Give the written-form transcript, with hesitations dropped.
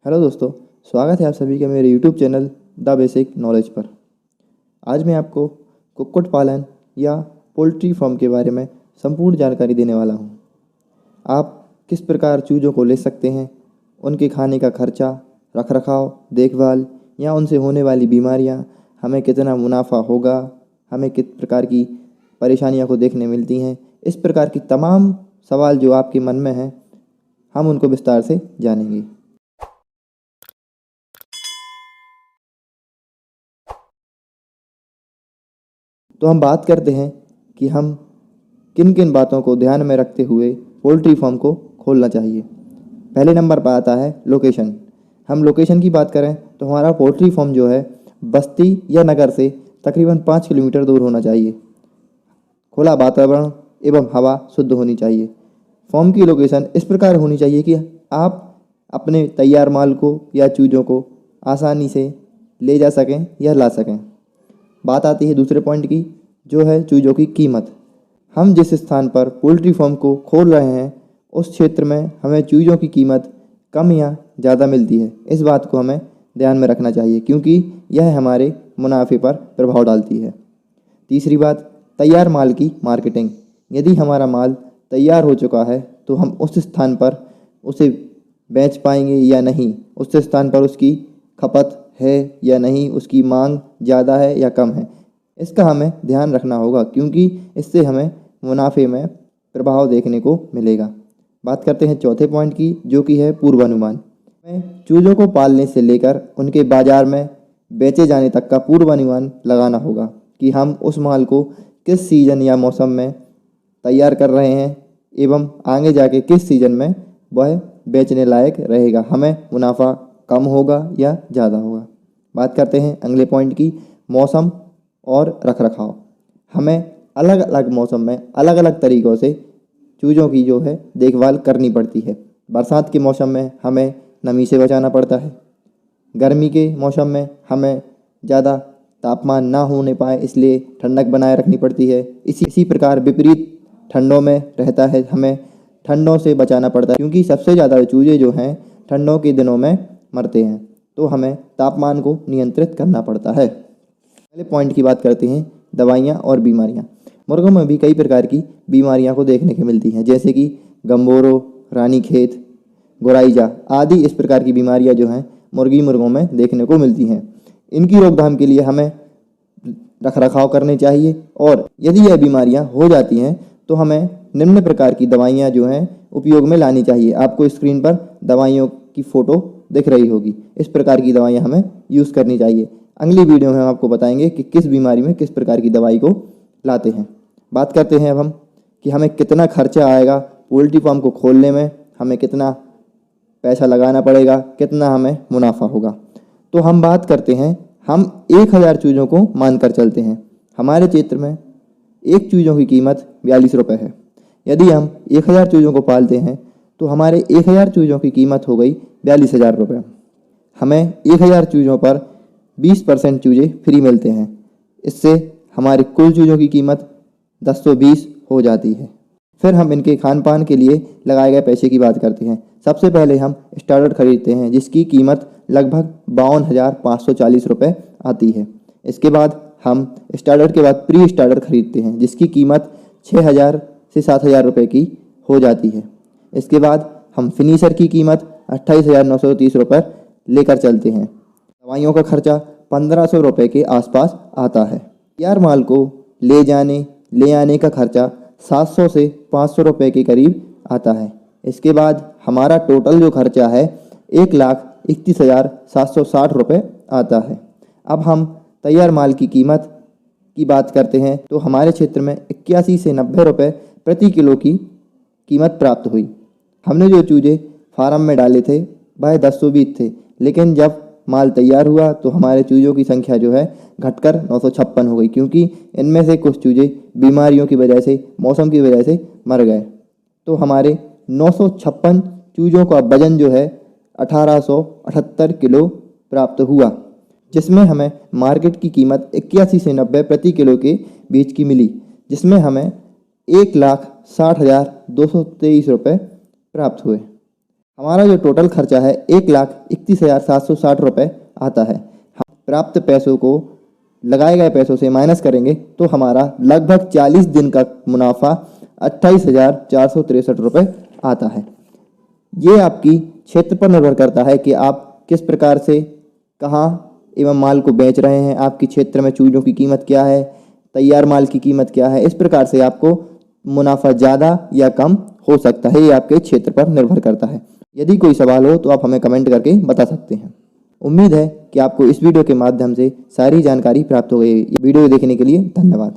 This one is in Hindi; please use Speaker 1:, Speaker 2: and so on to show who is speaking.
Speaker 1: हेलो दोस्तों, स्वागत है आप सभी का मेरे YouTube channel the basic knowledge पर। आज मैं आपको कुक्कुट पालन या पोल्ट्री फार्म के बारे में संपूर्ण जानकारी देने वाला हूं। आप किस प्रकार चूज़ों को ले सकते हैं, उनके खाने का खर्चा, रखरखाव, देखभाल या उनसे होने वाली बीमारियां, हमें कितना मुनाफा होगा, हमें किस प्रकार की परेशानियों को देखने मिलती हैं, इस प्रकार की तमाम सवाल जो आपके मन में हैं, हम उनको विस्तार से जानेंगे। तो हम बात करते हैं कि हम किन किन बातों को ध्यान में रखते हुए पोल्ट्री फार्म को खोलना चाहिए। पहले नंबर पर आता है लोकेशन। हम लोकेशन की बात करें तो हमारा पोल्ट्री फार्म जो है बस्ती या नगर से तकरीबन 5 किलोमीटर दूर होना चाहिए। खुला वातावरण एवं हवा शुद्ध होनी चाहिए। फार्म की लोकेशन इस प्रकार होनी चाहिए कि आप अपने तैयार माल को या चूज़ों को आसानी से ले जा सकें या ला सकें। बात आती है दूसरे पॉइंट की, जो है चूज़ों की कीमत। हम जिस स्थान पर पोल्ट्री फार्म को खोल रहे हैं उस क्षेत्र में हमें चूज़ों की कीमत कम या ज़्यादा मिलती है। इस बात को हमें ध्यान में रखना चाहिए क्योंकि यह हमारे मुनाफे पर प्रभाव डालती है। तीसरी बात, तैयार माल की मार्केटिंग। यदि हमारा माल तैयार हो चुका है तो हम उस स्थान पर उसे बेच पाएंगे या नहीं, उस स्थान पर उसकी खपत है या नहीं, उसकी मांग ज़्यादा है या कम है, इसका हमें ध्यान रखना होगा क्योंकि इससे हमें मुनाफे में प्रभाव देखने को मिलेगा। बात करते हैं चौथे पॉइंट की, जो कि है पूर्वानुमान। हमें चूज़ों को पालने से लेकर उनके बाज़ार में बेचे जाने तक का पूर्वानुमान लगाना होगा कि हम उस माल को किस सीज़न या मौसम में तैयार कर रहे हैं एवं आगे जाके किस सीज़न में वह बेचने लायक रहेगा, हमें मुनाफा कम होगा या ज़्यादा होगा। बात करते हैं अगले पॉइंट की, मौसम और रखरखाव। हमें अलग अलग मौसम में अलग अलग तरीक़ों से चूज़ों की जो है देखभाल करनी पड़ती है। बरसात के मौसम में हमें नमी से बचाना पड़ता है। गर्मी के मौसम में हमें ज़्यादा तापमान ना होने पाए इसलिए ठंडक बनाए रखनी पड़ती है। इसी प्रकार विपरीत ठंडों में रहता है, हमें ठंडों से बचाना पड़ता है क्योंकि सबसे ज़्यादा चूज़े जो हैं ठंडों के दिनों में मरते हैं, तो हमें तापमान को नियंत्रित करना पड़ता है। पहले पॉइंट की बात करते हैं, दवाइयाँ और बीमारियाँ। मुर्गों में भी कई प्रकार की बीमारियाँ को देखने को मिलती हैं, जैसे कि गम्बोरो, रानीखेत, गोराइजा आदि। इस प्रकार की बीमारियाँ जो हैं मुर्गों में देखने को मिलती हैं। इनकी रोकथाम के लिए हमें रखरखाव करने चाहिए और यदि यह बीमारियाँ हो जाती हैं तो हमें निम्न प्रकार की दवाइयाँ जो हैं उपयोग में लानी चाहिए। आपको स्क्रीन पर दवाइयों की फ़ोटो दिख रही होगी। इस प्रकार की दवाइयाँ हमें यूज़ करनी चाहिए। अगली वीडियो में हम आपको बताएंगे कि किस बीमारी में किस प्रकार की दवाई को लाते हैं। बात करते हैं अब हम कि हमें कितना खर्चा आएगा पोल्ट्री फार्म को खोलने में, हमें कितना पैसा लगाना पड़ेगा, कितना हमें मुनाफा होगा। तो हम बात करते हैं, हम 1000 चूज़ों को मानकर चलते हैं। हमारे क्षेत्र में एक चूज़ों की कीमत 42 रुपये है। यदि हम 1000 चूज़ों को पालते हैं तो हमारे 1000 चूज़ों की कीमत हो गई 42,000 रुपये। हमें 1000 चूज़ों पर 20% चूज़े फ्री मिलते हैं। इससे हमारी कुल चूज़ों की कीमत 1020 हो जाती है। फिर हम इनके खान पान के लिए लगाए गए पैसे की बात करते हैं। सबसे पहले हम स्टार्टर खरीदते हैं जिसकी कीमत लगभग 52,540 रुपये आती है। इसके बाद हम स्टार्टर के बाद प्री स्टार्टर खरीदते हैं जिसकी कीमत 6,000 से 7,000 रुपये की हो जाती है। इसके बाद हम फिनिशर की कीमत 28,930 रुपये लेकर चलते हैं। दवाइयों का खर्चा 1,500 रुपये के आसपास आता है। तैयार माल को ले आने का खर्चा 700 से 500 रुपये के करीब आता है। इसके बाद हमारा टोटल जो खर्चा है 1,31,760 रुपये आता है। अब हम तैयार माल की कीमत की बात करते हैं तो हमारे क्षेत्र में 81 से 90 रुपये प्रति किलो की कीमत प्राप्त हुई। हमने जो चूज़े फार्म में डाले थे वह 1020 थे, लेकिन जब माल तैयार हुआ तो हमारे चूज़ों की संख्या जो है घटकर 956 हो गई क्योंकि इनमें से कुछ चूज़े बीमारियों की वजह से, मौसम की वजह से मर गए। तो हमारे 956 चूज़ों का वजन जो है 1878 किलो प्राप्त हुआ, जिसमें हमें मार्केट की कीमत 81 से 90 प्रति किलो के बीच की मिली, जिसमें हमें 1,60,223 रुपये प्राप्त हुए। हमारा जो टोटल खर्चा है 1,31,760 रुपये आता है। हम प्राप्त पैसों को लगाए गए पैसों से माइनस करेंगे तो हमारा लगभग 40 दिन का मुनाफा 28,463 रुपये आता है। ये आपकी क्षेत्र पर निर्भर करता है कि आप किस प्रकार से कहाँ एवं माल को बेच रहे हैं, आपके क्षेत्र में चूजों की कीमत क्या है, तैयार माल की कीमत क्या है। इस प्रकार से आपको मुनाफा ज़्यादा या कम हो सकता है, ये आपके क्षेत्र पर निर्भर करता है। यदि कोई सवाल हो तो आप हमें कमेंट करके बता सकते हैं। उम्मीद है कि आपको इस वीडियो के माध्यम से सारी जानकारी प्राप्त हो गई। वीडियो देखने के लिए धन्यवाद।